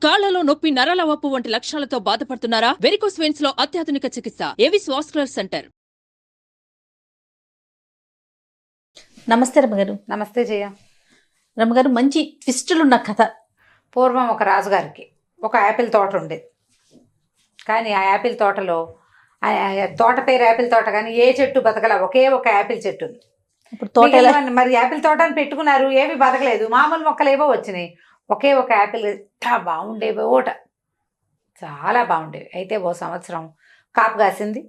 కాళ్లలో నొప్పి, నరాల వాపు వంటి లక్షణాలతో బాధపడుతున్నారా? వెరికోస్ వెయిన్స్ లో అత్యాధునిక చికిత్స ఏవిస్ వాస్కులర్ సెంటర్. నమస్తే రమ్మగారు. నమస్తే జయ. రమ్మగారు, మంచి ట్విస్టులున్న కథ. పూర్వం ఒక రాజుగారికి ఒక యాపిల్ తోట ఉండేది. కానీ ఆ యాపిల్ తోటలో తోట పేరు యాపిల్ తోట, కానీ ఏ చెట్టు బతకల, ఒకే ఒక యాపిల్ చెట్టు ఉంది. ఇప్పుడు తోట మరి యాపిల్ తోట అని పెట్టుకున్నారు, ఏమి బతకలేదు, మామూలు మొక్కలేవో వచ్చినాయి. ఒకే ఒక యాపిల్ ఎంత బాగుండేవి, ఓట చాలా బాగుండేవి. అయితే ఓ సంవత్సరం కాపు కాసింది.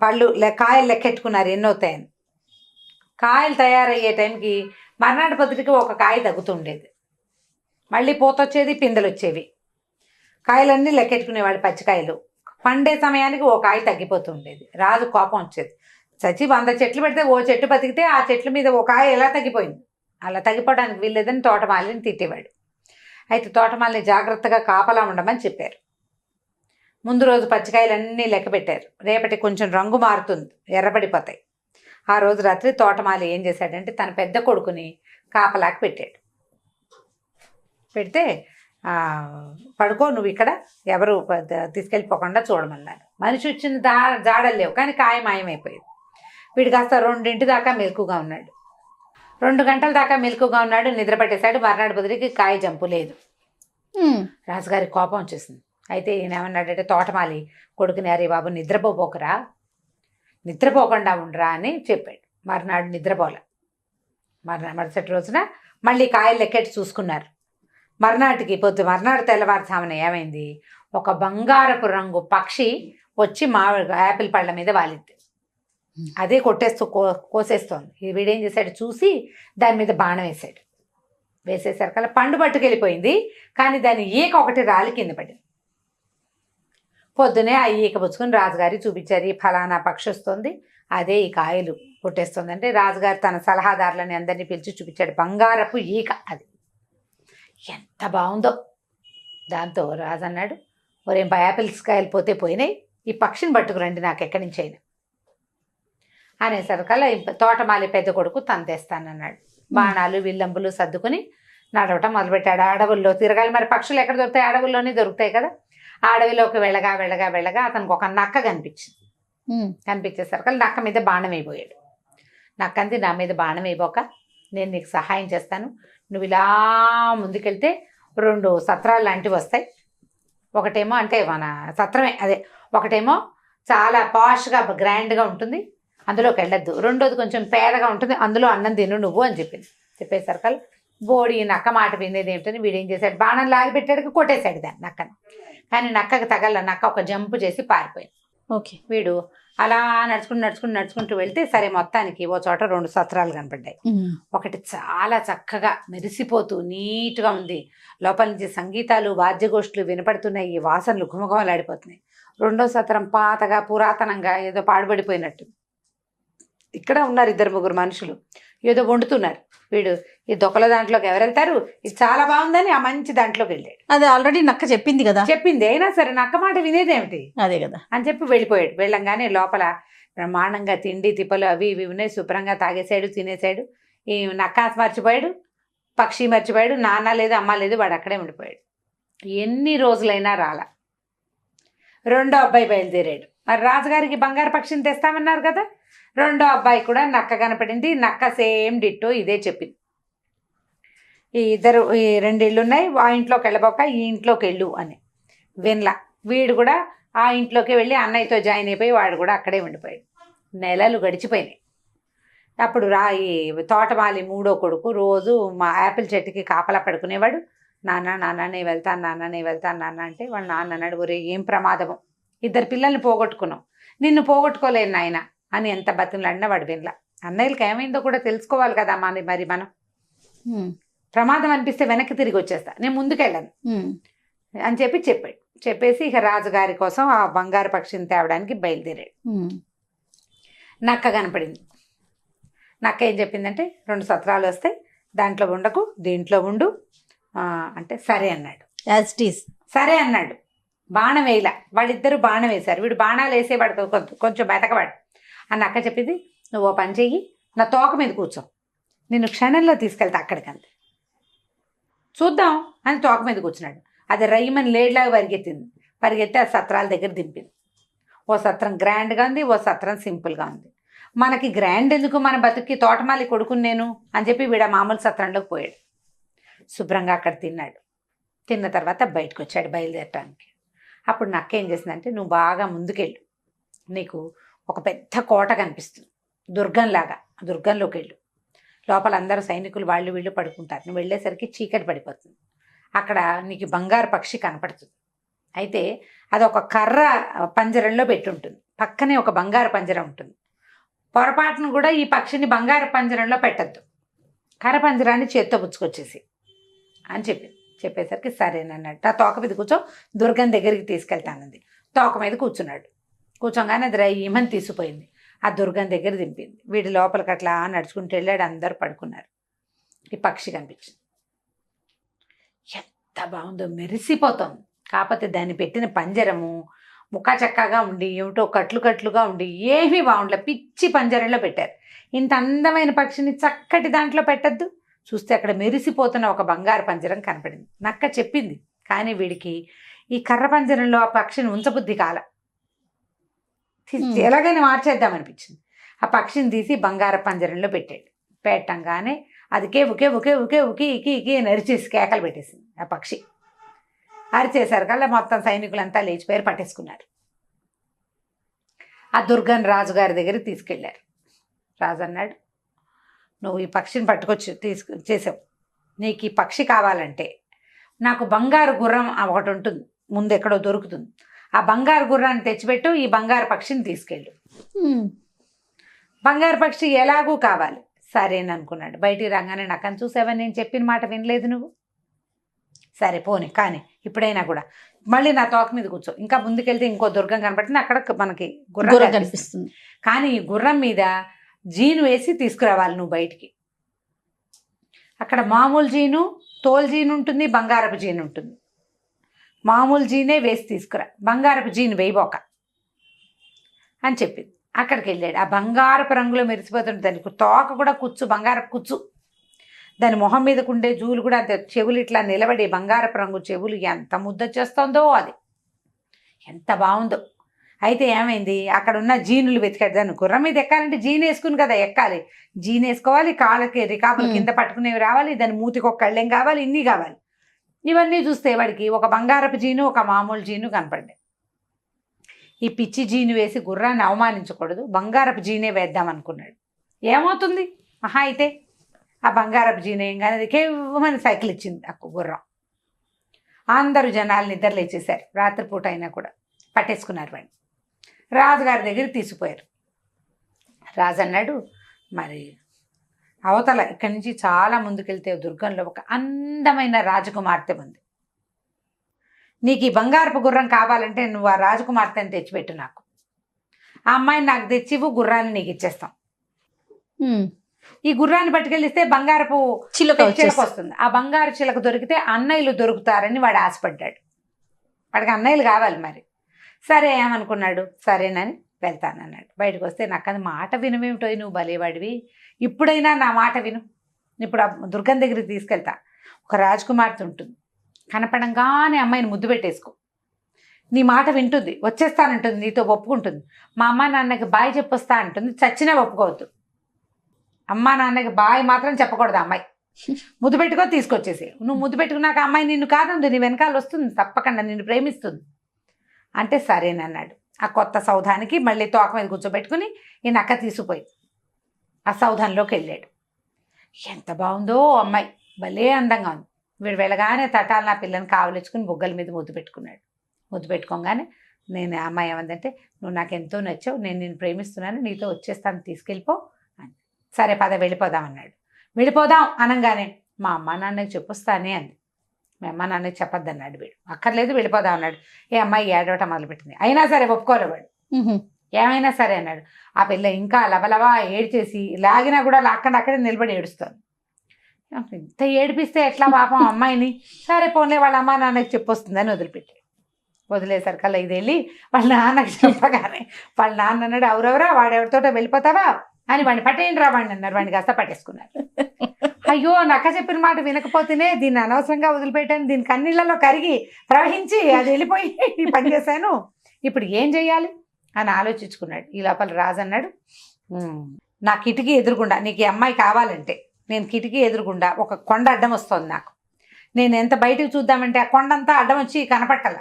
పళ్ళు కాయలు లెక్కెట్టుకున్నారు ఎన్ని అవుతాయని. కాయలు తయారయ్యే టైంకి మర్నాటి పొద్దుటికి ఒక కాయ తగ్గుతుండేది. మళ్ళీ పూత వచ్చేది, పిందెలు వచ్చేవి. కాయలన్నీ లెక్కెట్టుకునేవాడు, పచ్చికాయలు. పండే సమయానికి ఓ కాయ తగ్గిపోతుండేది. రాజు కోపం వచ్చేది. చచ్చి 100 చెట్లు పెడితే ఓ చెట్టు బతికితే ఆ చెట్ల మీద ఓ కాయ ఎలా తగ్గిపోయింది, అలా తగ్గిపోవడానికి వీల్లేదని తోటమాలిని తిట్టేవాడు. అయితే తోటమాలిని జాగ్రత్తగా కాపలా ఉండమని చెప్పారు. ముందు రోజు పచ్చికాయలన్నీ లెక్క పెట్టారు. రేపటి కొంచెం రంగు మారుతుంది, ఎర్రబడిపోతాయి. ఆ రోజు రాత్రి తోటమాలి ఏం చేశాడంటే తన పెద్ద కొడుకుని కాపలాకి పెట్టాడు. పెడితే పడుకో, నువ్వు ఇక్కడ ఎవరు తీసుకెళ్ళిపోకుండా చూడమన్నారు. మనిషి వచ్చిన జాడలు లేవు, కానీ కాయ మాయమైపోయింది. వీడు కాస్త 2 దాకా మెలకుగా ఉన్నాడు. 2 గంటల దాకా మెలకుగా ఉన్నాడు, నిద్ర పట్టేశాడు. మర్నాడు బదులుకి కాయ జంపు లేదు. రాజుగారి కోపం వచ్చేసింది. అయితే ఈయన ఏమన్నాడంటే తోటమాలి కొడుకుని, అరే బాబు నిద్రపోకరా, నిద్రపోకుండా ఉండరా అని చెప్పాడు. మర్నాడు నిద్రపోలే. మరుసటి రోజున మళ్ళీ కాయలు లెక్కెట్టి చూసుకున్నారు. మర్నాడు తెల్లవారుజామున ఏమైంది, ఒక బంగారపు రంగు పక్షి వచ్చి యాపిల్ పళ్ళ మీద వాలింది. అదే కొట్టేస్తూ కోసేస్తోంది. వీడేం చేశాడు, చూసి దాని మీద బాణం వేశాడు. వేసేసరికల్లా పండు పట్టుకెళ్ళిపోయింది, కానీ దాని ఈక ఒకటి రాలి కింద పడింది. పొద్దునే ఆ ఈక పుచ్చుకొని రాజుగారి చూపించారు, ఈ ఫలానా పక్షి వస్తుంది, అదే ఈ కాయలు కొట్టేస్తుంది అంటే. రాజుగారు తన సలహాదారులని అందరినీ పిలిచి చూపించాడు. బంగారపు ఈక అది, ఎంత బాగుందో. దాంతో రాజు అన్నాడు, ఒరేం యాపిల్స్ కాయలు పోతే పోయినాయి, ఈ పక్షిని పట్టుకురండి నాకు ఎక్కడి నుంచి అయినా అనేసరికల్లా తోటమాలి పెద్ద కొడుకు తను తెస్తానన్నాడు. బాణాలు విల్లంబులు సర్దుకుని నడవటం మొదలుపెట్టాడు. అడవుల్లో తిరగాలి, మరి పక్షులు ఎక్కడ దొరుకుతాయి, అడవుల్లోనే దొరుకుతాయి కదా. ఆ అడవిలోకి వెళ్ళగా అతనికి ఒక నక్క కనిపించింది. కనిపించేసరికల్లా నక్క మీద బాణం అయిపోయాడు. నక్కంది, నా మీద బాణం అయిపోక నేను నీకు సహాయం చేస్తాను, నువ్వు ఇలా ముందుకెళ్తే 2 సత్రాలు లాంటివి వస్తాయి. ఒకటేమో అంటే మన సత్రమే అదే, ఒకటేమో చాలా పాష్గా గ్రాండ్గా ఉంటుంది, అందులోకి వెళ్ళొద్దు. రెండోది కొంచెం పేదగా ఉంటుంది, అందులో అన్నం తిను నువ్వు అని చెప్పింది. చెప్పేసరికల్ బోడి నక్క మాట వినేది ఏమిటని వీడు ఏం చేశాడు, బాణం లాగి పెట్టాడు, కొట్టేశాడు దాన్ని నక్కని. కానీ నక్కకి తగల, నక్క ఒక జంపు చేసి పారిపోయింది. ఓకే. వీడు అలా నడుచుకుంటూ వెళ్తే సరే మొత్తానికి ఓ చోట 2 సత్రాలు కనపడ్డాయి. ఒకటి చాలా చక్కగా మెరిసిపోతూ నీట్గా ఉంది, లోపల నుంచి సంగీతాలు వాద్యగోష్ఠులు వినపడుతున్నాయి, ఈ వాసనలు ఘుమఘుమలాడిపోతున్నాయి. రెండో సత్రం పాతగా పురాతనంగా ఏదో పాడుబడిపోయినట్టు. ఇక్కడ ఉన్నారు 2-3 మనుషులు, ఏదో వండుతున్నారు. వీడు ఈ దొక్కల దాంట్లోకి ఎవరు వెళ్తారు, ఇది చాలా బాగుందని ఆ మంచి దాంట్లోకి వెళ్ళాడు. అది ఆల్రెడీ నక్క చెప్పింది కదా, చెప్పింది అయినా సరే నక్క మాట వినేదేమిటి, అదే కదా అని చెప్పి వెళ్ళిపోయాడు. వెళ్ళంగానే లోపల బ్రహ్మాండంగా తిండి తిప్పలు అవి ఇవి ఉన్నాయి, శుభ్రంగా తాగేశాడు, తినేశాడు. ఈ నక్క మర్చిపోయాడు, పక్షి మర్చిపోయాడు, నాన్న లేదు అమ్మ లేదు, వాడు అక్కడే ఉండిపోయాడు. ఎన్ని రోజులైనా రాలా. రెండో అబ్బాయి బయలుదేరాడు. మరి రాజుగారికి బంగారు పక్షిని తెస్తామన్నారు కదా, రెండో అబ్బాయి కూడా నక్క కనపడింది. నక్క సేమ్ డిట్టో ఇదే చెప్పింది, ఈ 2 ఇళ్ళు ఉన్నాయి, ఆ ఇంట్లోకి వెళ్ళబోక ఈ ఇంట్లోకి వెళ్ళు అని. వినలా. వీడు కూడా ఆ ఇంట్లోకి వెళ్ళి అన్నయ్యతో జాయిన్ అయిపోయి వాడు కూడా అక్కడే ఉండిపోయాడు. నెలలు గడిచిపోయినాయి. అప్పుడు ఈ తోటమాలి 3వ కొడుకు రోజు మా యాపిల్ చెట్టుకి కాపలా పడుకునేవాడు. నాన్న నేను వెళ్తాను, నాన్న అంటే వాళ్ళ నాన్న అన్నాడు, ఒరే ఏం ప్రమాదము, 2 పిల్లల్ని పోగొట్టుకున్నావు, నిన్ను పోగొట్టుకోలేను నాయన అని ఎంత బతిమలాడినా వాడు వినలా. అన్నయ్యలకి ఏమైందో కూడా తెలుసుకోవాలి కదా మరి మనం. ప్రమాదం అనిపిస్తే వెనక్కి తిరిగి వచ్చేస్తా, నేను ముందుకెళ్ళను అని చెప్పాడు. చెప్పేసి ఇక రాజుగారి కోసం ఆ బంగారు పక్షిని తేవడానికి బయలుదేరాడు. నక్క కనపడింది. నక్క ఏం చెప్పిందంటే 2 సత్రాలు వస్తాయి, దాంట్లో ఉండకు, దీంట్లో ఉండు అంటే సరే అన్నాడు. యాజ్ ఇట్ ఈస్ సరే అన్నాడు. బాణం వేయలా. వాళ్ళిద్దరూ బాణం వేశారు. వీడు బాణాలు వేసేవాడు కొంచెం బెతకవాడు. అని అక్క చెప్పింది, నువ్వు ఓ పని చెయ్యి, నా తోక మీద కూర్చో, నిన్ను క్షణంలో తీసుకెళ్తా అక్కడికంతే, చూద్దాం అని తోక మీద కూర్చున్నాడు. అది రైమని లేడ్లాగా పరిగెత్తి ఆ సత్రాల దగ్గర దింపింది. ఓ సత్రం గ్రాండ్గా ఉంది, ఓ సత్రం సింపుల్గా ఉంది. మనకి గ్రాండ్ ఎందుకు, మన బతుక్కి తోటమాలి కొడుకుని నేను అని చెప్పి వీడ మామూలు సత్రంలోకి పోయాడు. శుభ్రంగా అక్కడ తిన్నాడు. తిన్న తర్వాత బయటకు వచ్చాడు బయలుదేరటానికి. అప్పుడు నక్క ఏం చేసిందంటే, నువ్వు బాగా ముందుకెళ్ళు, నీకు ఒక పెద్ద కోట కనిపిస్తుంది దుర్గంలాగా, దుర్గంలోకి వెళ్ళు. లోపల అందరూ సైనికులు వాళ్ళు వీళ్ళు పడుకుంటారు. నువ్వు వెళ్ళేసరికి చీకటి పడిపోతుంది. అక్కడ నీకు బంగారు పక్షి కనపడుతుంది. అయితే అది ఒక కర్ర పంజరంలో పెట్టి ఉంటుంది. పక్కనే ఒక బంగారు పంజరం ఉంటుంది. పొరపాటును కూడా ఈ పక్షిని బంగారు పంజరంలో పెట్టద్దు, కర్ర పంజరాన్ని చేత్తో పుచ్చుకొచ్చేసి అని చెప్పేసరికి సరేనన్నట్టు ఆ తోక మీద కూర్చో, దుర్గం దగ్గరికి తీసుకెళ్తానంది. తోక మీద కూర్చున్నాడు. కూర్చోగానే అది రైమని తీసిపోయింది. ఆ దుర్గం దగ్గర దింపింది. వీడి లోపలికి అట్లా నడుచుకుంటూ వెళ్ళాడు. అందరూ పడుకున్నారు. ఈ పక్షి కనిపించింది. ఎంత బాగుందో, మెరిసిపోతుంది. కాకపోతే దాన్ని పెట్టిన పంజరము ముఖా చక్కగా ఉండి ఏమిటో కట్లుగా ఉండి ఏమీ బాగుండలే. పిచ్చి పంజరంలో పెట్టారు. ఇంత అందమైన పక్షిని చక్కటి దాంట్లో పెట్టద్దు. చూస్తే అక్కడ మెరిసిపోతున్న ఒక బంగారు పంజరం కనపడింది. నక్క చెప్పింది, కానీ వీడికి ఈ కర్ర పంజరంలో ఆ పక్షిని ఉంచబుద్ధి కాల. ఎలాగైనా మార్చేద్దామనిపించింది. ఆ పక్షిని తీసి బంగారు పంజరంలో పెట్టాడు. పెట్టంగానే అది ఉకి నరిచేసి కేకలు పెట్టేసింది. ఆ పక్షి అరిచేసరికల్లా మొత్తం సైనికులంతా లేచిపోయారు, పట్టేసుకున్నారు. ఆ దుర్గన్ రాజుగారి దగ్గరికి తీసుకెళ్ళారు. రాజు అన్నాడు, నువ్వు ఈ పక్షిని పట్టుకొచ్చి చేసావు, నీకు ఈ పక్షి కావాలంటే నాకు బంగారు గుర్రం ఒకటి ఉంటుంది, ముందు ఎక్కడో దొరుకుతుంది, ఆ బంగారు గుర్రాన్ని తెచ్చిపెట్టు, ఈ బంగారు పక్షిని తీసుకెళ్ళు. బంగారు పక్షి ఎలాగూ కావాలి. సరేననుకున్నాడు. బయటికి రాగానే నక్కని చూసావని నేను చెప్పిన మాట వినలేదు నువ్వు, సరే పోనీ కానీ ఇప్పుడైనా కూడా మళ్ళీ నా తోక మీద కూర్చో. ఇంకా ముందుకెళ్తే ఇంకో దుర్గం కనపడుతుంది, అక్కడ మనకి గుర్రం కనిపిస్తుంది. కానీ ఈ గుర్రం మీద జీను వేసి తీసుకురావాలి నువ్వు బయటికి. అక్కడ మామూలు జీను, తోలు జీను ఉంటుంది, బంగారపు జీను ఉంటుంది. మామూలు జీనే వేసి తీసుకురా, బంగారపు జీను వేయబోక అని చెప్పింది. అక్కడికి వెళ్ళాడు. ఆ బంగారపు రంగులో మెరిసిపోతుంది. దానికి తోక కూడా కుచ్చు, బంగారపు కుచ్చు. దాని మొహం మీదకు ఉండే జూలు కూడా అంతే, చెవులు ఇట్లా నిలబడి బంగారపు రంగు చెవులు ఎంత ముద్ద చేస్తుందో, అది ఎంత బాగుందో. అయితే ఏమైంది, అక్కడ ఉన్న జీనులు వెతికాడు. దాన్ని గుర్రం మీద ఎక్కాలంటే జీన్ వేసుకుని కదా ఎక్కాలి. జీన్ వేసుకోవాలి, కాళ్ళకి రికాబులు కింద పట్టుకునేవి రావాలి, దాని మూతికి ఒక కళ్ళెం కావాలి, ఇన్ని కావాలి. ఇవన్నీ చూస్తే వాడికి ఒక బంగారపు జీను, ఒక మామూలు జీను కనపడ్డాయి. ఈ పిచ్చి జీను వేసి గుర్రాన్ని అవమానించకూడదు, బంగారపు జీనే వేద్దాం అనుకున్నాడు. ఏమవుతుంది మహా అయితే ఆ బంగారపు జీను ఏం కానీ అది కేవమని సైకిల్ ఇచ్చింది ఆ గుర్రం. అందరూ జనాలు నిద్ర లేచేశారు. రాత్రిపూట అయినా కూడా పట్టేసుకున్నారు వాడిని. రాజుగారి దగ్గరికి తీసుకుపోయారు. రాజు అన్నాడు, మరి అవతల ఇక్కడి నుంచి చాలా ముందుకెళ్తే దుర్గంలో ఒక అందమైన రాజకుమార్తె ఉంది. నీకు ఈ బంగారపు గుర్రం కావాలంటే నువ్వు ఆ రాజకుమార్తెని తెచ్చిపెట్టు, నాకు ఆ అమ్మాయిని నాకు తెచ్చివు, గుర్రాన్ని నీకు ఇచ్చేస్తాం. ఈ గుర్రాన్ని పట్టుకెళ్ళిస్తే బంగారపు చిలక వస్తుంది. ఆ బంగారు చిలక దొరికితే అన్నయ్యలు దొరుకుతారని వాడు ఆశపడ్డాడు. వాడికి అన్నయ్యలు కావాలి. మరి సరే ఏమనుకున్నాడు, సరేనని వెళ్తానన్నాడు. బయటకు వస్తే నాకు అది మాట వినమేమిటో, నువ్వు భలేవాడివి, ఇప్పుడైనా నా మాట విను, ఇప్పుడు ఆ దుర్గం దగ్గరికి తీసుకెళ్తా. ఒక రాజకుమార్తె ఉంటుంది, కనపడంగానే అమ్మాయిని ముద్దు పెట్టేసుకో, నీ మాట వింటుంది, వచ్చేస్తానంటుంది, నీతో ఒప్పుకుంటుంది. మా అమ్మ నాన్నకి బాయ్ చెప్పొస్తా అంటుంది, చచ్చినా ఒప్పుకోవద్దు. అమ్మ నాన్నకి బాయ్ మాత్రం చెప్పకూడదు. అమ్మాయి ముద్దు పెట్టుకో, తీసుకొచ్చేసి. నువ్వు ముద్దు పెట్టుకున్నాక అమ్మాయి నిన్ను కాదండి, నీ వెనకాల వస్తుంది, తప్పకుండా నిన్ను ప్రేమిస్తుంది అంటే సరేనన్నాడు. ఆ కొత్త సౌధానికి మళ్ళీ తోక మీద కూర్చోబెట్టుకుని ఈ నక్క తీసుకుపోయింది. ఆ సౌధంలోకి వెళ్ళాడు. ఎంత బాగుందో అమ్మాయి, భలే అందంగా ఉంది. వీడు వెళ్ళగానే తటాలు నా పిల్లని కావలించుకుని బుగ్గల మీద ముద్దు పెట్టుకున్నాడు. ముద్దు పెట్టుకోగానే నేను అమ్మాయి ఏమందంటే, నువ్వు నాకు ఎంతో నచ్చావు, నేను నిన్ను ప్రేమిస్తున్నాను, నీతో వచ్చేస్తాను, తీసుకెళ్ళిపో అని. సరే పద వెళ్ళిపోదాం అన్నాడు. వెళ్ళిపోదాం అనగానే మా అమ్మ నాన్నకి చెప్పొస్తానే అంది. మీ అమ్మ నాన్నకి చెప్పొద్దన్నాడు వీడు. అక్కర్లేదు వెళ్ళిపోదాం అన్నాడు. ఏ అమ్మాయి ఏడవటం మొదలుపెట్టింది. అయినా సరే ఒప్పుకోలే వాడు. ఏమైనా సరే అన్నాడు. ఆ పిల్ల ఇంకా లవలవా ఏడ్చేసి లాగినా కూడా లాక్కండి అక్కడే నిలబడి ఏడుస్తుంది. ఇంత ఏడిపిస్తే ఎట్లా పాపం అమ్మాయిని, సరే పోన్లే వాళ్ళ అమ్మ నాన్నకి చెప్పొస్తుందని వదిలిపెట్టి వదిలేసరికల్లా ఇది వెళ్ళి వాళ్ళ నాన్నకి చెప్పగానే వాళ్ళ నాన్న అన్నాడు, ఎవరెవరా వాడెవరితోటో వెళ్ళిపోతావా, అని వాడిని పట్టేయండి రా వాడిని అన్నారు. వాడిని కాస్త పట్టేసుకున్నారు. అయ్యో నక్క చెప్పిన మాట వినకపోతేనే దీన్ని అనవసరంగా వదిలిపెట్టాను, దీని కన్నీళ్లలో కరిగి ప్రవహించి అది వెళ్ళిపోయి ఈ పని చేశాను, ఇప్పుడు ఏం చెయ్యాలి అని ఆలోచించుకున్నాడు. ఈ లోపల రాజు అన్నాడు, నా కిటికీ ఎదురుగుండా నీకు ఈ అమ్మాయి కావాలంటే నేను కిటికీ ఎదురుగుండా ఒక కొండ అడ్డం వస్తుంది నాకు, నేను ఎంత బయటకు చూద్దామంటే ఆ కొండంతా అడ్డం వచ్చి కనపట్టాల,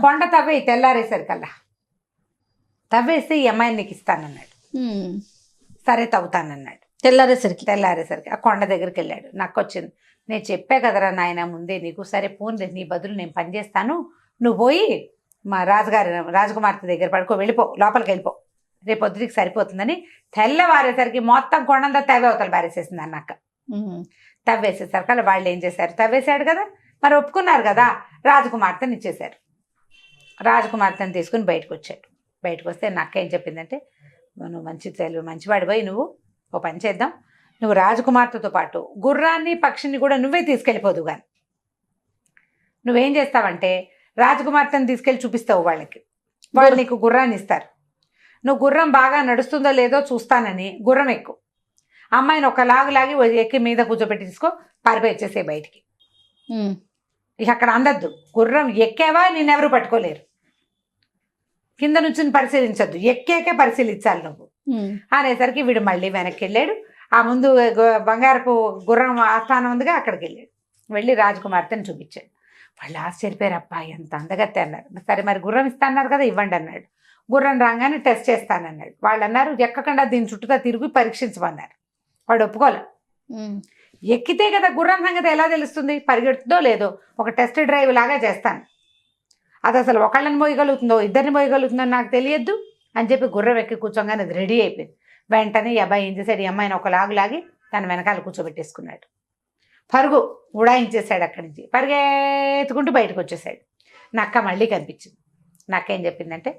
కొండ తవ్వే తెల్లారేసరికల్లా తవ్వేస్తే ఈ అమ్మాయిని నీకు ఇస్తానన్నాడు. సరే తవ్వుతానన్నాడు. తెల్లారేసరికి ఆ కొండ దగ్గరికి వెళ్ళాడు. నాకు వచ్చింది, నేను చెప్పా కదరా నాయన ముందే నీకు, సరే పోన్లే నీ బదులు నేను పని చేస్తాను, నువ్వు పోయి మా రాజకుమార్తె దగ్గర పడుకో, వెళ్ళిపో, లోపలికి వెళ్ళిపో, రేపు పొద్దుటికి సరిపోతుందని తెల్లవారేసరికి మొత్తం కొండంతా తవ్వే అవతల బారేసేసింది అన్నక్క. తవ్వేసేసరికి అలా వాళ్ళు ఏం చేశారు, తవ్వేశాడు కదా మరి ఒప్పుకున్నారు కదా, రాజకుమార్తెని ఇచ్చేశారు. రాజకుమార్తెని తీసుకుని బయటకు వచ్చాడు. బయటకు వస్తే నక్క ఏం చెప్పిందంటే, నువ్వు మంచివాడి పోయి నువ్వు ఓ పని చేద్దాం, నువ్వు రాజకుమార్తెతో పాటు గుర్రాన్ని పక్షిని కూడా నువ్వే తీసుకెళ్ళిపోదు కానీ నువ్వేం చేస్తావంటే రాజకుమార్తెని తీసుకెళ్ళి చూపిస్తావు వాళ్ళకి, వాళ్ళు నీకు గుర్రాన్ని ఇస్తారు, నువ్వు గుర్రం బాగా నడుస్తుందో లేదో చూస్తానని గుర్రం ఎక్కువ, అమ్మాయిని ఒక లాగి ఎక్కి మీద కూర్చోబెట్టి తీసుకో, పారిపోయి బయటికి, ఇక అక్కడ అందద్దు, గుర్రం ఎక్కేవా నిన్నెవరూ పట్టుకోలేరు, కింద నుంచి పరిశీలించద్దు, ఎక్కేకే పరిశీలించాలి నువ్వు అనేసరికి వీడు మళ్ళీ వెనక్కి వెళ్ళాడు. ఆ ముందు బంగారపు గుర్రం ఆస్థానం ఉందిగా అక్కడికి వెళ్ళాడు. వెళ్ళి రాజకుమార్తెని చూపించాడు. వాళ్ళు ఆశ్చర్యపోయారు, అబ్బా ఎంత అందగత్తే అన్నారు. సరే మరి గుర్రం ఇస్తాన్నారు కదా ఇవ్వండి అన్నాడు. గుర్రం రాగానే టెస్ట్ చేస్తానన్నాడు. వాళ్ళు అన్నారు ఎక్కకుండా దీని చుట్టూతా తిరిగి పరీక్షించమన్నారు. వాడు ఒప్పుకోలే. ఎక్కితే కదా గుర్రం సంగతి ఎలా తెలుస్తుంది, పరిగెడుతుందో లేదో, ఒక టెస్ట్ డ్రైవ్ లాగా చేస్తాను, అది అసలు ఒకళ్ళని మోయగలుగుతుందో ఇద్దరిని మోయగలుగుతుందో నాకు తెలియద్దు అని చెప్పి గుర్రం ఎక్కి కూర్చోగానే అది రెడీ అయిపోయింది. వెంటనే ఈ అబ్బాయి ఏం చేశాడు, ఈ అమ్మాయిని ఒక లాగి తన వెనకాల కూర్చోబెట్టేసుకున్నాడు. పరుగు ఉడాయించేశాడు. అక్కడి నుంచి పరిగెత్తుకుంటూ బయటకు వచ్చేసాడు. నక్క మళ్ళీ కనిపించింది. నక్క ఏం చెప్పిందంటే,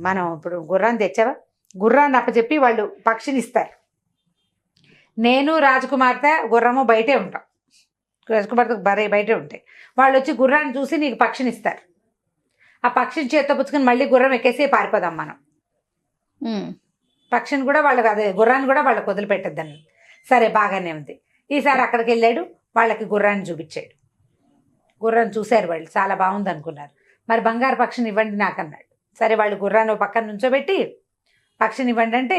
మనం ఇప్పుడు గుర్రాన్ని తెచ్చావా, గుర్రాన్ని అప్పచెప్పి వాళ్ళు పక్షిని ఇస్తారు, నేను రాజకుమార్తె గుర్రము బయటే ఉంటాం, రాజకుమార్తె బయటే ఉంటాయి, వాళ్ళు వచ్చి గుర్రాన్ని చూసి నీకు పక్షిని ఇస్తారు, ఆ పక్షిని చేత్తో పుచ్చుకొని మళ్ళీ గుర్రం ఎక్కేసి పారిపోదాం మనం, పక్షిని కూడా వాళ్ళకి అదే గుర్రాన్ని కూడా వాళ్ళకి వదిలిపెట్టద్దని. సరే బాగానే ఉంది. ఈసారి అక్కడికి వెళ్ళాడు, వాళ్ళకి గుర్రాన్ని చూపించాడు. గుర్రాన్ని చూశారు వాళ్ళు, చాలా బాగుంది అనుకున్నారు. మరి బంగారు పక్షిని ఇవ్వండి నాకు అన్నాడు. సరే వాళ్ళు గుర్రాన్ని పక్కన నుంచోబెట్టి పక్షిని ఇవ్వండి అంటే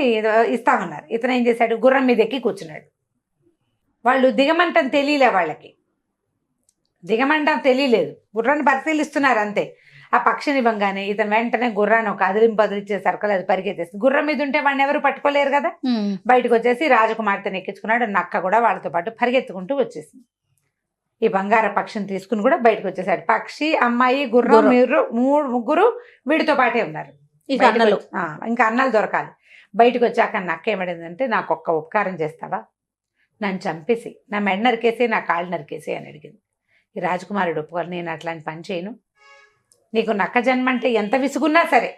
ఇస్తామన్నారు. ఇతను ఏం చేశాడు, గుర్రం మీద ఎక్కి కూర్చున్నాడు. వాళ్ళు దిగమంటం తెలియలే, వాళ్ళకి దిగమంటం తెలియలేదు, గుర్రాన్ని పరిశీలిస్తున్నారు అంతే. ఆ పక్షిని ఇవ్వగానే ఇతను వెంటనే గుర్రాన్ని ఒక అదిలింపదిలిచ్చే సర్కల్ అది పరిగెత్తేసి, గుర్రం మీద ఉంటే వాడిని ఎవరు పట్టుకోలేరు కదా, బయటకు వచ్చేసి రాజకుమార్తెని ఎక్కించుకున్నాడు. నక్క కూడా వాళ్ళతో పాటు పరిగెత్తుకుంటూ వచ్చేసింది. ఈ బంగార పక్షిని తీసుకుని కూడా బయటకు వచ్చేసాడు. పక్షి, అమ్మాయి, గుర్రం, మీరు ముగ్గురు వీడితో పాటే ఉన్నారు. ఇంకా అన్నలు దొరకాలి. బయటకు వచ్చాక నక్క ఏమడిందంటే, నాకు ఒక్క ఉపకారం చేస్తావా, నన్ను చంపేసి నా మెడ నరికేసి నా కాళ్ళు నరికేసి అని అడిగింది. ఈ రాజకుమారుడు ఒప్పుకోవాలి, నేను అట్లాంటి పని చేయను, నీకు నక్క జన్మ అంటే ఎంత విసుగున్నా సరే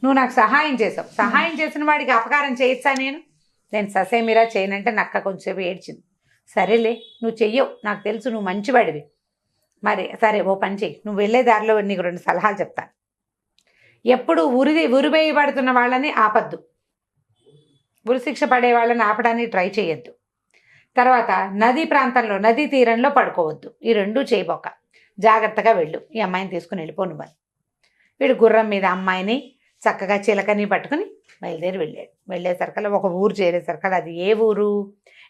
నువ్వు నాకు సహాయం చేసావు, సహాయం చేసిన వాడికి అపకారం చేయొచ్చా, నేను ససేమిరా చేయనంటే నక్క కొంచెంసేపు ఏడ్చింది. సరేలే నువ్వు చెయ్యవు, నాకు తెలుసు నువ్వు మంచివాడివి, మరి సరే ఓ పని చెయ్యి, నువ్వు వెళ్ళే దారిలో నీకు 2 సలహాలు చెప్తాను. ఎప్పుడు ఉరివేయబడుతున్న వాళ్ళని ఆపద్దు, ఉరిశిక్ష పడే వాళ్ళని ఆపడానికి ట్రై చేయొద్దు. తర్వాత నదీ ప్రాంతంలో, నదీ తీరంలో పడుకోవద్దు. ఈ 2 చేయబోక జాగ్రత్తగా వెళ్ళు, ఈ అమ్మాయిని తీసుకుని వెళ్ళిపో నువ్వు. వీడు గుర్రం మీద అమ్మాయిని చక్కగా చిలకని పట్టుకుని బయలుదేరి వెళ్ళాడు. వెళ్ళేసరికల్లా ఒక ఊరు చేరేసరికల్లా, అది ఏ ఊరు,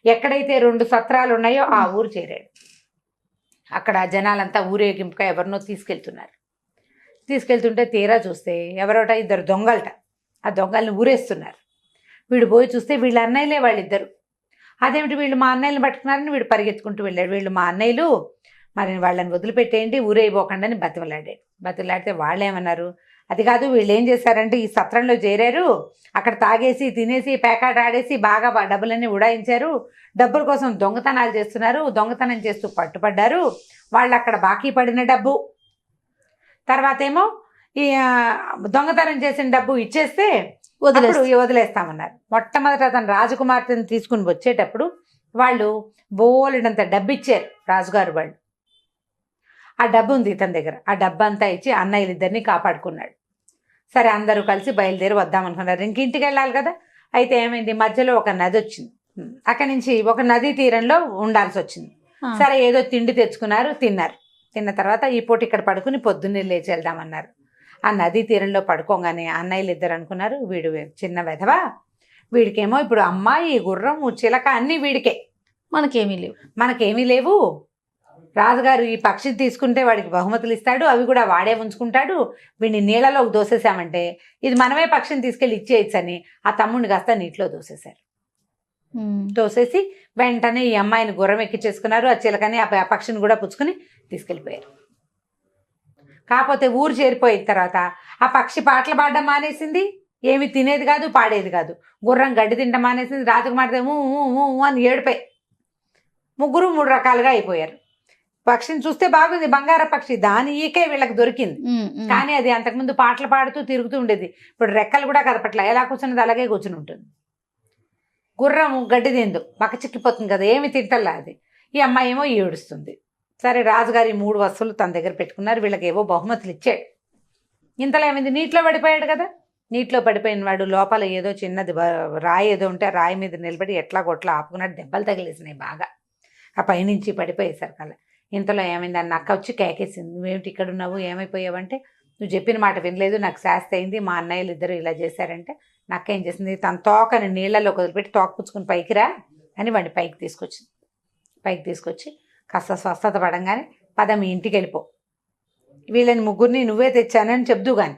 ఎక్కడైతే 2 సత్రాలు ఉన్నాయో ఆ ఊరు చేరాడు. అక్కడ జనాలంతా ఊరేగింపుగా ఎవరినో తీసుకెళ్తుంటే తీరా చూస్తే ఎవరోట 2 దొంగలట, ఆ దొంగల్ని ఊరేస్తున్నారు. వీడు పోయి చూస్తే వీళ్ళ అన్నయ్యలే వాళ్ళిద్దరు. అదేమిటి వీళ్ళు మా అన్నయ్యని పట్టుకున్నారని వీడు పరిగెత్తుకుంటూ వెళ్ళాడు. వీళ్ళు మా అన్నయ్యలు, మరి వాళ్ళని వదిలిపెట్టేయండి, ఊరైపోకండి అని బతిలాడితే వాళ్ళు ఏమన్నారు, అది కాదు వీళ్ళు ఏం చేశారంటే ఈ సత్రంలో చేరారు, అక్కడ తాగేసి తినేసి పేకాట ఆడేసి బాగా డబ్బులన్నీ ఉడాయించారు, డబ్బుల కోసం దొంగతనాలు చేస్తున్నారు, దొంగతనం చేస్తూ పట్టుపడ్డారు, వాళ్ళు అక్కడ బాకీ పడిన డబ్బు, తర్వాత ఏమో ఈ దొంగతనం చేసిన డబ్బు ఇచ్చేస్తే వదిలేస్తామన్నారు. మొట్టమొదట అతను రాజకుమార్తెని తీసుకుని వచ్చేటప్పుడు వాళ్ళు బోలెడంత డబ్బు ఇచ్చారు రాజుగారు వాళ్ళు. ఆ డబ్బు ఉంది ఇతని దగ్గర, ఆ డబ్బు అంతా ఇచ్చి అన్నయ్యలిద్దరిని కాపాడుకున్నాడు. సరే అందరూ కలిసి బయలుదేరి వద్దామనుకున్నారు. ఇంటికి వెళ్ళాలి కదా, అయితే ఏమైంది, మధ్యలో ఒక నది వచ్చింది. అక్కడి నుంచి ఒక నదీ తీరంలో ఉండాల్సి వచ్చింది. సరే ఏదో తిండి తెచ్చుకున్నారు, తిన్నారు. తిన్న తర్వాత ఈ పూట ఇక్కడ పడుకుని పొద్దున్నే లేచి వెళ్దామన్నారు. ఆ నదీ తీరంలో పడుకోగానే అన్నయ్యలు ఇద్దరు అనుకున్నారు, వీడు చిన్న వెధవా, వీడికేమో ఇప్పుడు అమ్మాయి, గుర్రం, చిలక అన్నీ వీడికే, మనకేమీ లేవు. రాజుగారు ఈ పక్షిని తీసుకుంటే వాడికి బహుమతులు ఇస్తాడు, అవి కూడా వాడే ఉంచుకుంటాడు. వీడిని నీళ్ళలోకి దోసేసామంటే ఇది మనమే పక్షిని తీసుకెళ్ళి ఇచ్చేయచ్చని ఆ తమ్ముడిని కాస్త నీటిలో దోసేశారు. దోసేసి వెంటనే ఈ అమ్మాయిని గుర్రం ఎక్కించేసుకున్నారు. ఆ చిలకని ఆ పక్షిని కూడా పుచ్చుకుని తీసుకెళ్ళిపోయారు. కాకపోతే ఊరు చేరిపోయిన తర్వాత ఆ పక్షి పాటలు పాడడం మానేసింది, ఏమి తినేది కాదు, పాడేది కాదు. గుర్రం గడ్డి తింటం మానేసింది. రాజకుమార్తె అని ఏడిపోయి ముగ్గురు 3 రకాలుగా అయిపోయారు. పక్షిని చూస్తే బాగుంది, బంగార పక్షి, దాని ఈకే వీళ్ళకి దొరికింది. కానీ అది అంతకుముందు పాటలు పాడుతూ తిరుగుతూ ఉండేది. ఇప్పుడు రెక్కలు కూడా కదపట్ల, ఎలా కూర్చున్నది అలాగే కూర్చుని ఉంటుంది. గుర్రం గడ్డి తిందు, పక్క చిక్కిపోతుంది కదా, ఏమి తింటల్లా అది. ఈ అమ్మాయి ఏమో ఏడుస్తుంది. సరే రాజుగారి 3 వస్తువులు తన దగ్గర పెట్టుకున్నారు. వీళ్ళకి ఏవో బహుమతులు ఇచ్చాడు. ఇంతలో ఏమైంది, నీటిలో పడిపోయాడు కదా. నీటిలో పడిపోయిన వాడు లోపల ఏదో చిన్నది రాయి ఏదో ఉంటే రాయి మీద నిలబడి ఎట్లా కొట్లా ఆపుకున్నాడు. దెబ్బలు తగిలేసినాయి బాగా. ఆ పైనుంచి పడిపోయేసరికి కల్లా. ఇంతలో ఏమైంది, అన్న అక్క వచ్చి కేకేసింది, నువ్వేమిటి ఇక్కడ ఉన్నావు, ఏమైపోయావంటే, నువ్వు చెప్పిన మాట వినలేదు, నాకు శాస్తి అయింది, మా అన్నయ్యలు ఇద్దరు ఇలా చేశారంటే. నక్క ఏం చేసింది, తన తోకని నీళ్ళలో వదిలిపెట్టి తోక పుచ్చుకుని పైకి రా అని వాడిని పైకి తీసుకొచ్చింది. పైకి తీసుకొచ్చి కాస్త స్వస్థత పడంగానే పద మీ ఇంటికి వెళ్ళిపో, వీళ్ళని ముగ్గురిని నువ్వే తెచ్చానని చెప్దు కానీ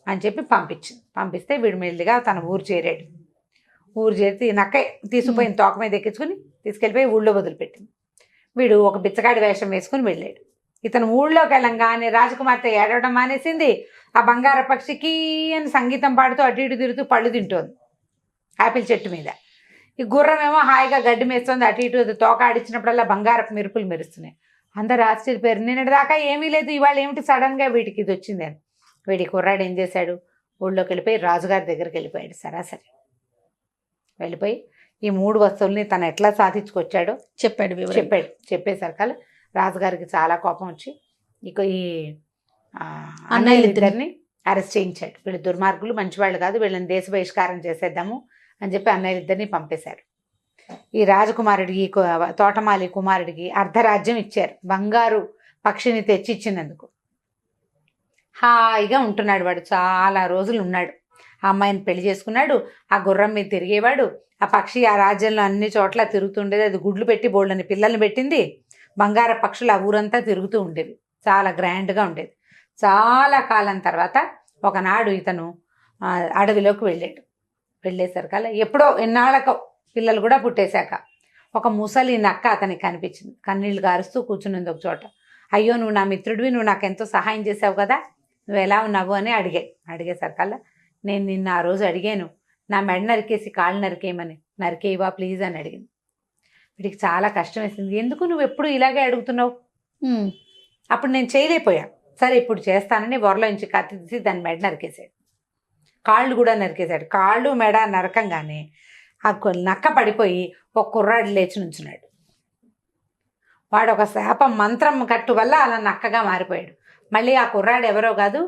అని చెప్పి పంపించింది. పంపిస్తే వీడు మెల్లిగా తన ఊరు చేరాడు. ఊరు చేరి నక్క తీసుకుపోయిన తోక మీద ఎక్కించుకుని తీసుకెళ్ళిపోయి ఊళ్ళో వదిలిపెట్టింది. వీడు ఒక బిచ్చగాడి వేషం వేసుకుని వెళ్ళాడు. ఇతను ఊళ్ళోకి వెళ్ళంగానే రాజకుమార్తె ఏడవడం మానేసింది. ఆ బంగార పక్షికి అని సంగీతం పాడుతూ అటు ఇటు తిరుగుతూ పళ్ళు తింటోంది ఆపిల్ చెట్టు మీద. ఈ గుర్రం ఏమో హాయిగా గడ్డి మేస్తుంది, అటు ఇటు తోక ఆడించినప్పుడల్లా బంగారపు మెరుపులు మెరుస్తున్నాయి. అందరు ఆశ్చర్యపోయారు, నిన్నటి దాకా ఏమీ లేదు, ఇవాళ ఏమిటి సడన్గా వీడికి ఇది వచ్చింది అని. వీడి కుర్రాడు ఏం చేశాడు, ఊళ్ళోకి వెళ్ళిపోయి రాజుగారి దగ్గరికి వెళ్ళిపోయాడు. సరాసరి వెళ్ళిపోయి ఈ 3 వస్తువుల్ని తను ఎట్లా సాధించుకొచ్చాడో చెప్పేసరికల్లా రాజుగారికి చాలా కోపం వచ్చి ఇక ఈ అన్నయ్యలిద్దరిని అరెస్ట్ చేయించాడు. వీళ్ళు దుర్మార్గులు, మంచివాళ్ళు కాదు, వీళ్ళని దేశ బహిష్కారం చేసేద్దాము అని చెప్పి అన్నయ్యలిద్దరిని పంపేశారు. ఈ రాజకుమారుడికి, ఈ తోటమాలి కుమారుడికి అర్ధరాజ్యం ఇచ్చారు, బంగారు పక్షిని తెచ్చిచ్చినందుకు. హాయిగా ఉంటున్నాడు వాడు, చాలా రోజులు ఉన్నాడు. ఆ అమ్మాయిని పెళ్లి చేసుకున్నాడు. ఆ గుర్రం మీద తిరిగేవాడు. ఆ పక్షి ఆ రాజ్యంలో అన్ని చోట్ల తిరుగుతుండేది. అది గుడ్లు పెట్టి బోళ్ళని పిల్లల్ని పెట్టింది. బంగార పక్షులు ఆ ఊరంతా తిరుగుతూ ఉండేవి, చాలా గ్రాండ్గా ఉండేది. చాలా కాలం తర్వాత ఒకనాడు ఇతను అడవిలోకి వెళ్ళాడు. వెళ్ళేసరికల్లా ఎప్పుడో ఎన్నాళ్ళకో పిల్లలు కూడా పుట్టేశాక ఒక ముసలి నక్క అతనికి కనిపించింది. కన్నీళ్లు గారుస్తూ కూర్చునింది ఒక చోట. అయ్యో నువ్వు నా మిత్రుడివి, నువ్వు నాకు ఎంతో సహాయం చేసావు కదా, నువ్వు ఎలా ఉన్నావు అని అడిగేసరికల్లా నేను నిన్న ఆ రోజు అడిగాను, నా మెడ నరికేసి కాళ్ళు నరికేయమని, నరికేయవా ప్లీజ్ అని అడిగింది. వీడికి చాలా కష్టం వేసింది. ఎందుకు నువ్వు ఎప్పుడు ఇలాగే అడుగుతున్నావు, అప్పుడు నేను చేయలేకపోయా, సరే ఇప్పుడు చేస్తానని వరలో నుంచి కత్తి తీసి దాని మెడ నరికేశాడు. కాళ్ళు కూడా నరికేశాడు. కాళ్ళు మెడ నరకంగానే ఆ నక్క పడిపోయి ఒక కుర్రాడు లేచి నుంచున్నాడు. వాడు ఒక శాపం మంత్రం కట్టు వల్ల అలా నక్కగా మారిపోయాడు. మళ్ళీ ఆ కుర్రాడు ఎవరో కాదు,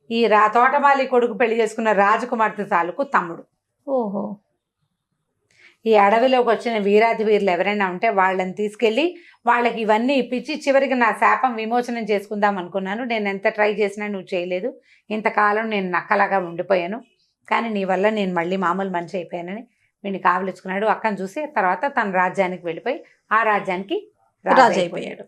ఈ తోటమాలి కొడుకు పెళ్లి చేసుకున్న రాజకుమార్తె తాలూకు తమ్ముడు. ఓహో. ఈ అడవిలోకి వచ్చిన వీరాధి వీరులు ఎవరైనా ఉంటే వాళ్ళని తీసుకెళ్ళి వాళ్ళకి ఇవన్నీ ఇప్పించి చివరికి నా శాపం విమోచనం చేసుకుందాం అనుకున్నాను. నేను ఎంత ట్రై చేసినా నువ్వు చేయలేదు. ఇంతకాలం నేను నక్కలాగా ఉండిపోయాను, కానీ నీ వల్ల నేను మళ్ళీ మామూలు మనిషి అయిపోయానని వీడిని కావలించుకున్నాడు. అక్కని చూసి తర్వాత తన రాజ్యానికి వెళ్ళిపోయి ఆ రాజ్యానికి రాజు అయిపోయాడు.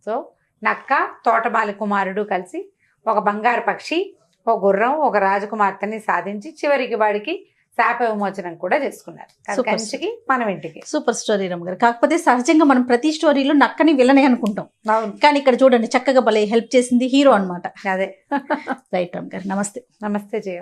సో నక్క, తోటమాలి కుమారుడు కలిసి ఒక బంగారు పక్షి, ఒక గుర్రం, ఒక రాజకుమార్తెని సాధించి చివరికి వాడికి శాప విమోచనం కూడా చేసుకున్నారు. కంచికి మనం ఇంటికి. సూపర్ స్టోరీ రమ్మ గారు. కాకపోతే సహజంగా మనం ప్రతి స్టోరీలో నక్కని విలనే అనుకుంటాం, కానీ ఇక్కడ చూడండి చక్కగా భలే హెల్ప్ చేసింది హీరో అన్నమాట. అదే రైట్ రమ్మ గారు, నమస్తే. నమస్తే జయ.